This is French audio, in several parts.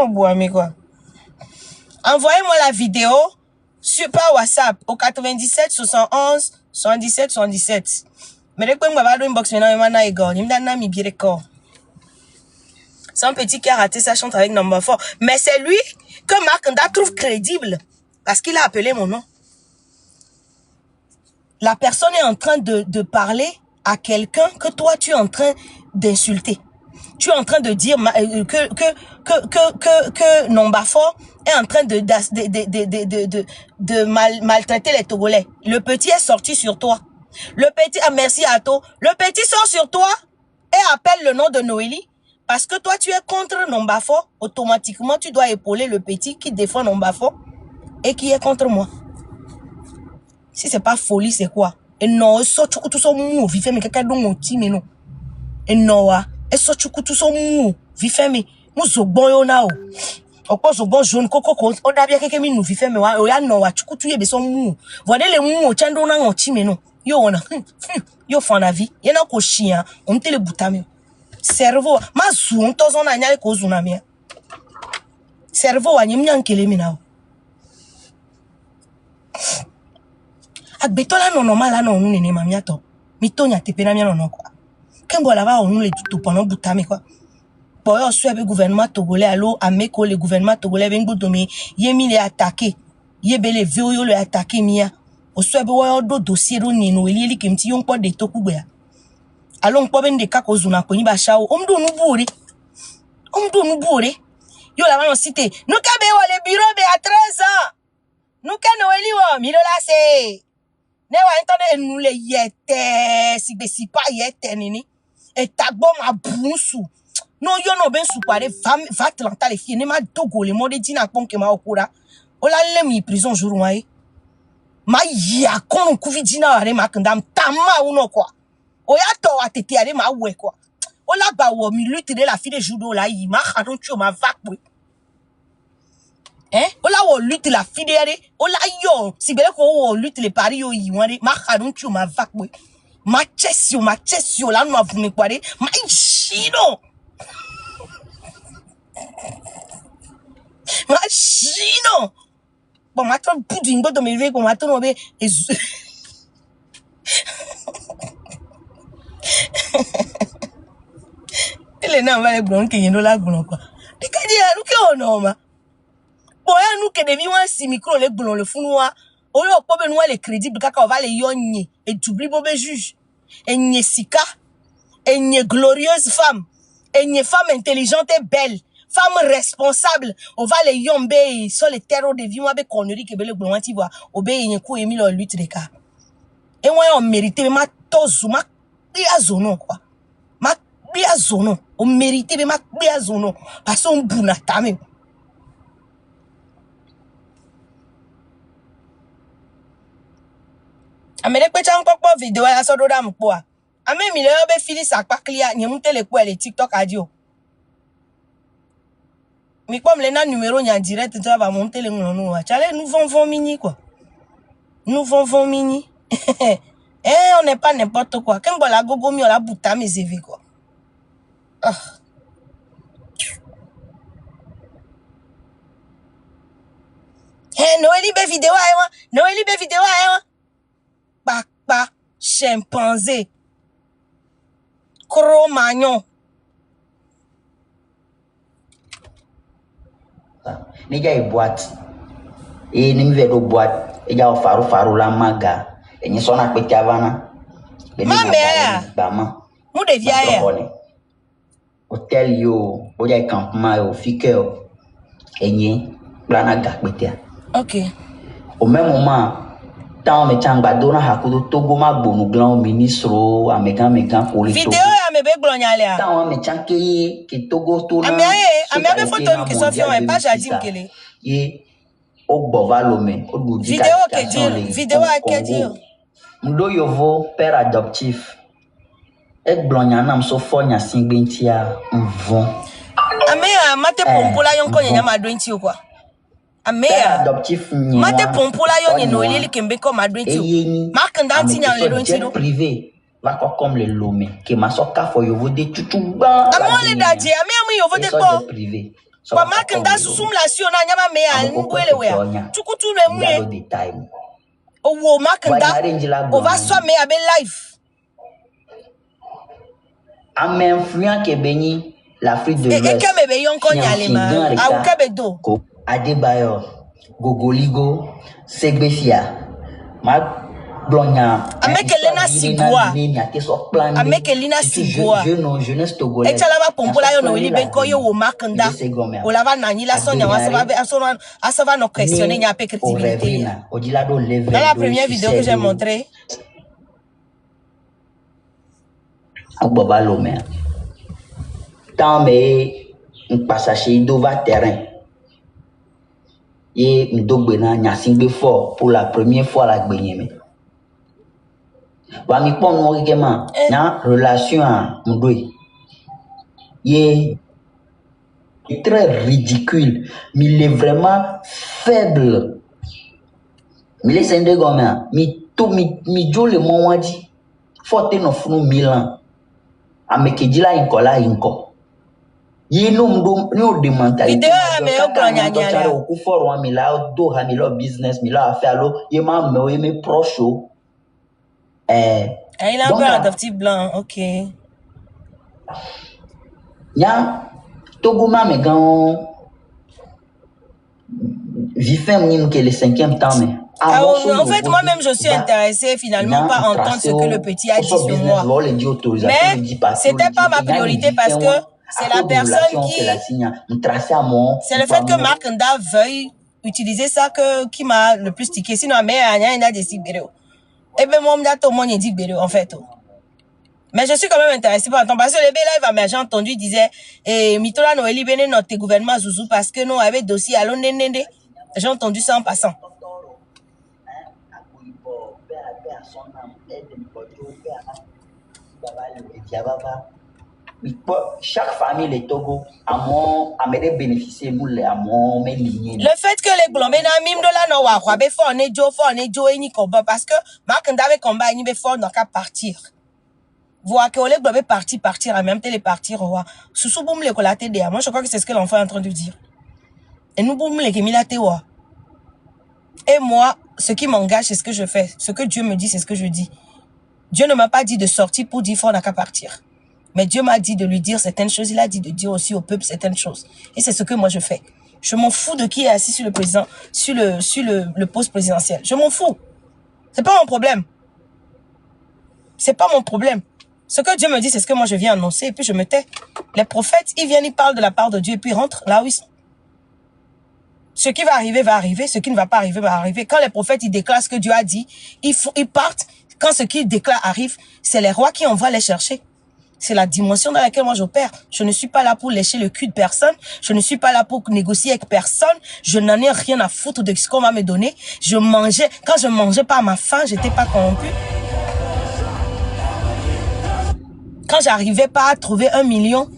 au bois, mais quoi. Envoyez-moi la vidéo par WhatsApp au 97 71 77 77. Mais dès que je vais inbox maintenant, c'est un petit qui a raté sa chante avec Number 4. Mais c'est lui que Marc Nda trouve crédible parce qu'il a appelé mon nom. La personne est en train de parler à quelqu'un que toi tu es en train d'insulter. Tu es en train de dire que Nombafort est en train de maltraiter les Togolais. Le petit est sorti sur toi. Le petit, merci Ato. Le petit sort sur toi et appelle le nom de Noélie. Parce que toi, tu es contre Nombafort. Automatiquement, tu dois épauler le petit qui défend Nombafort et qui est contre moi. Si c'est pas folie, c'est quoi? Et non, tout ça mou, vifé mais quelqu'un dont mon team non. Et non, et ça tout ça mou, vifé mais nous zobon yo na o. Oko zobon jaune coco on a bien quelqu'un nous vifé mais o ya non wa chukutu ye be so mou. Voyez les mou o chando na mon team non. Yo on a yo fond la vie. Y na ko chien, on te le boutame. Cerveau, ma zoom tozo na nyale ko zuna mi. Cerveau wa nyimnya nkele mi na o. Betola non normal là non nene mamia to mitonya tepena mia non quoi kembo là va on les tout pendant boutame quoi pour yo soit le gouvernement togolais allo ameko le gouvernement togolais bengo domi yemi les attaquer yebele vio le attaquer mia o soit be wo do dossier ro ni no eli kemti yon po de toku gbe allo npo ben de kako zuna ko ni ba shawo omdo nu buri yo là va on cité nous ka be wo le bureau be à 13 ans nous ka no eli wo mi do la se ne wa entendre nous les yete si pas yete nini et tagbo ma bunsu no yo no ben supare va tlanta les filles ne ma togo le monde dina konke ma okura o la le mi prison jour wa ma ya kon ku vidina are ma kandam tama uno quoi o ya to atete are ma we quoi o la ba wo mi lutte de la fille de judo la yi ma khanon tu ma va quoi ola wo lutte la fidèle ola yo si bele ko wo lutte le pari yo yi won ma kharun tu ma va pe ma chesio la no avumi kware ma chino bon ma ton pudding bo do me ve ko ma ton be ele na va le blon ke yin do la blon quoi de ka di aru ke ono ma boya nous que devi wan si micro le glon le funwa o yo po be nou le crédible kaka on va le yonye et t'oublie bo be juge et nye sika et nye glorieuse femme et nye femme intelligente et belle femme responsable on va le yombe sur le terreau de vie moi be connerie que be le glon ti voit o be yen ko emi lo lutte de ka et moi on mérite ma tozu ma bia zono quoi ma bia zono on mérite ma bia zono parce on buna tame. Amele pe chan kokpo video ya so do dam po a ame mi le be fili sakpa clear nyem tele ko le TikTok adio mi kom le na numéro nya direct tu va monter le ngono wa chale nous vont mini quoi nous vont mini on n'est pas n'importe quoi quand la gogo mi la buta mes évi quoi Noélie be vidéo ayo Bakba, chimpanzé, Cro-Magnon. Nija e boîte. E ni mi vedo boîte. E ja o faru la maga. E ni sona pe tiavana. Bama. Mu de via ya. Hotel yo, o ja campement yo, fike yo. E ni plana ga petia. OK. Au même moment tant me changba dona hakudo togo ma gbonu glan ministro amegan police vidéo ya me be glonyale a tant me chanke ke togo to na ame be photo mi ke sofio e pa jadim kele ye o bovalome o du vidéo a ke dire mdo yovo père adoptif e glonya nam so fonya singbentia mvon ame a mate pompola yon ko nyanya ma dointi o kwa Amea adoptif mate pompola yo nye Noélie kembe comme adwenti marque ndanti nya le dointi do privé va comme le lomé que ma soka fo yovo de tutuba amole daje ame amu yovo de ko privé Kwa makanda susum la si ona nyama me a ngwele we. Tukutu le muye. Owo makanda. On va soit me abe life. Ame influent ke beni l'Afrique de l'Ouest. Et que me be yon konya le ma. A ou ke be do. Adebayor, Gogoligo, Segbefia. Ma blonya. Ameke Lena Sigboa. Ameke Lena Sigboa. Jeunesse togolaise. Et chala va pompola yo no ili ben ko yo wo makanda. O la va nani la sonya wa ça va no questionner nya pe crédibilité. Dans la première vidéo que j'ai montré. Aboba lomé. Tant mais un passage d'ova terrain. Et m'dogbena nyasingbe fort pour la première fois la gbenyeme. Ba mi pon no rigema na relation à m'doy. Il est très ridicule, mais il est vraiment faible. Mais les Indés gomme, mi to mi jo le monwadi. Forte no funu Milan. Amekedila inkola inko. Ye no mdo ni o de mentalité. Vidéo me o gronya nya. O ku for wa mi la do ha mi lo business mi lo affaire lo ye ma me o ye me proche o. Il a encore un petit blanc, ok. Ya Togo ma me gan vifem ni que le 5e temps mais en fait, moi-même, je suis intéressée finalement par entendre ce que le petit a dit sur moi. Mais c'était pas ma priorité parce que c'est la personne qui... C'est le fait que Mark Nda veuille utiliser ça qui m'a le plus tiqué. Sinon, mais il a décidé. Et bien, moi, tout le monde dit en fait. Mais je suis quand même intéressée par entendre. Parce que le live, j'ai entendu, il disait, Mitola Noéli Bene notre gouvernement Zouzou parce que nous avait dossier à l'Ondende. J'ai entendu ça en passant. Chaque famille les Togo a bénéficié de le fait que les Glombés n'a mime de la noa quoi be fort ne jo ni combat parce que Mark Ndave combat ni be fort n'a qu'à partir. Voir que les Glombés partir en même temps les partir roi sous boum les colaté de moi je crois que c'est ce que l'enfant est en train de dire. Et nous boum les kemilate wa. Et moi ce qui m'engage c'est ce que je fais, ce que Dieu me dit c'est ce que je dis. Dieu ne m'a pas dit de sortir pour dire fort n'a qu'à partir. Mais Dieu m'a dit de lui dire certaines choses. Il a dit de dire aussi au peuple certaines choses. Et c'est ce que moi je fais. Je m'en fous de qui est assis sur le président, sur le poste présidentiel. Je m'en fous. C'est pas mon problème. C'est pas mon problème. Ce que Dieu me dit, c'est ce que moi je viens annoncer et puis je me tais. Les prophètes, ils viennent, ils parlent de la part de Dieu et puis ils rentrent là où ils sont. Ce qui va arriver, va arriver. Ce qui ne va pas arriver, va arriver. Quand les prophètes, ils déclarent ce que Dieu a dit, ils partent. Quand ce qu'ils déclarent arrive, c'est les rois qui envoient les chercher. C'est la dimension dans laquelle moi j'opère. Je ne suis pas là pour lécher le cul de personne. Je ne suis pas là pour négocier avec personne. Je n'en ai rien à foutre de ce qu'on va me donner. Je mangeais. Quand je mangeais pas à ma faim, j'étais pas corrompu. Quand j'arrivais pas à trouver 1 million,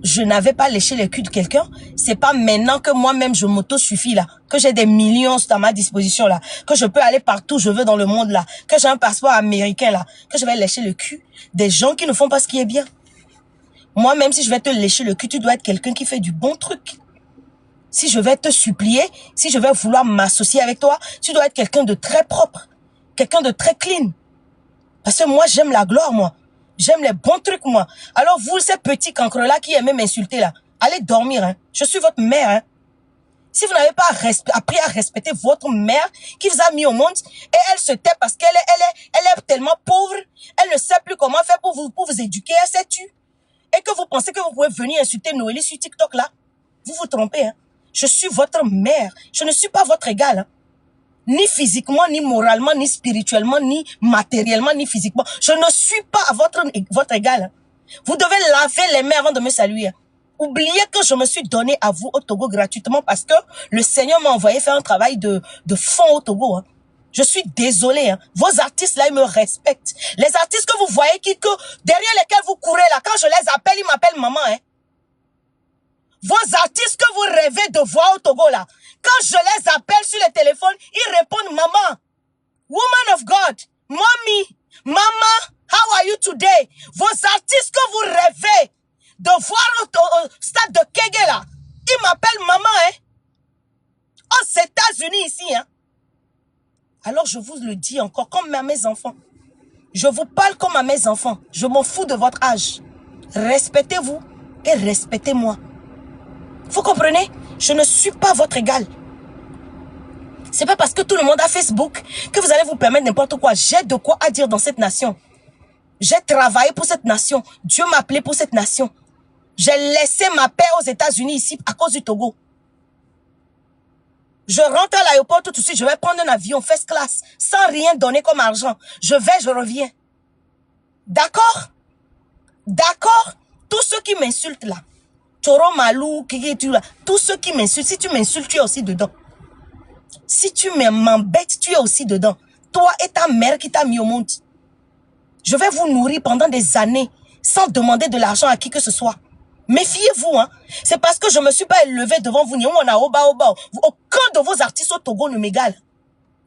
je n'avais pas léché le cul de quelqu'un. C'est pas maintenant que moi-même je m'auto-suffis là, que j'ai des millions à ma disposition là, que je peux aller partout où je veux dans le monde là, que j'ai un passeport américain là, que je vais lécher le cul des gens qui ne font pas ce qui est bien. Moi, même si je vais te lécher le cul, tu dois être quelqu'un qui fait du bon truc. Si je vais te supplier, si je vais vouloir m'associer avec toi, tu dois être quelqu'un de très propre, quelqu'un de très clean. Parce que moi, j'aime la gloire, moi. J'aime les bons trucs, moi. Alors, vous, ces petits cancres-là qui aiment m'insulter, là, allez dormir, hein. Je suis votre mère, hein. Si vous n'avez pas appris à respecter votre mère qui vous a mis au monde, et elle se tait parce qu'elle est tellement pauvre, elle ne sait plus comment faire pour vous éduquer, elle s'est tue. Et que vous pensez que vous pouvez venir insulter Noélie sur TikTok, là, vous vous trompez, hein. Je suis votre mère. Je ne suis pas votre égale, hein. Ni physiquement, ni moralement, ni spirituellement, ni matériellement, ni physiquement. Je ne suis pas à votre égal. Vous devez laver les mains avant de me saluer. Oubliez que je me suis donné à vous au Togo gratuitement parce que le Seigneur m'a envoyé faire un travail de fond au Togo. Hein. Je suis désolé. Hein. Vos artistes là, ils me respectent. Les artistes que vous voyez derrière lesquels vous courez là, quand je les appelle, ils m'appellent maman. Hein. Vos artistes que vous rêvez de voir au Togo là, quand je les appelle sur le téléphone, ils répondent maman. Woman of God, mommy, mama, how are you today? Vos artistes que vous rêvez de voir au stade de Kege là, Il m'appelle maman, hein. Aux États-Unis, ici, hein. Alors, je vous le dis encore, comme à mes enfants. Je vous parle comme à mes enfants. Je m'en fous de votre âge. Respectez-vous et respectez-moi. Vous comprenez? Je ne suis pas votre égal. C'est pas parce que tout le monde a Facebook que vous allez vous permettre n'importe quoi. J'ai de quoi à dire dans cette nation. J'ai travaillé pour cette nation. Dieu m'a appelé pour cette nation. J'ai laissé ma paix aux États-Unis ici à cause du Togo. Je rentre à l'aéroport tout de suite. Je vais prendre un avion first class sans rien donner comme argent. Je vais, je reviens. D'accord? D'accord? Tous ceux qui m'insultent là. Toro Malou, Kiki, là. Tous ceux qui m'insultent. Si tu m'insultes, tu es aussi dedans. Si tu m'embêtes, tu es aussi dedans. Toi et ta mère qui t'a mis au monde. Je vais vous nourrir pendant des années sans demander de l'argent à qui que ce soit. Méfiez-vous, hein. C'est parce que je ne me suis pas élevé devant vous. Aucun de vos artistes au Togo ne m'égale.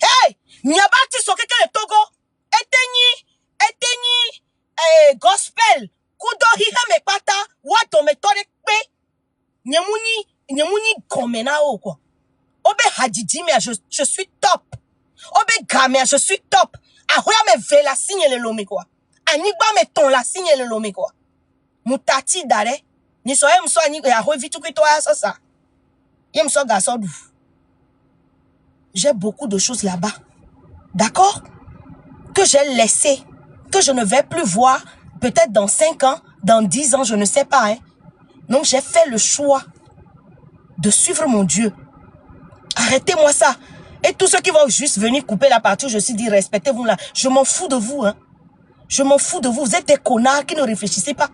Hey! Nyaba artiste au quelqu'un de Togo. Etenyi. Gospel. Kudo hiha me pata. Wato me tore pe. Nyemuni komena o quoi. Obe hadidi mais je suis top. Obe gamea je suis top. Ahoya me vela signe le lome quoi. Anigba me ton la signe le lome quoi. Mutati dare. Ni so em so ani ahoy vitu kwito ya ça. Yem so gasodu. J'ai beaucoup de choses là-bas. D'accord? Que j'ai laissé. Que je ne vais plus voir. Peut-être dans 5 ans, dans 10 ans, je ne sais pas. Hein. Donc j'ai fait le choix de suivre mon Dieu. Arrêtez-moi ça. Et tous ceux qui vont juste venir couper la partie, je suis dit, respectez-vous là. Je m'en fous de vous. Hein. Je m'en fous de vous. Vous êtes des connards qui ne réfléchissez pas.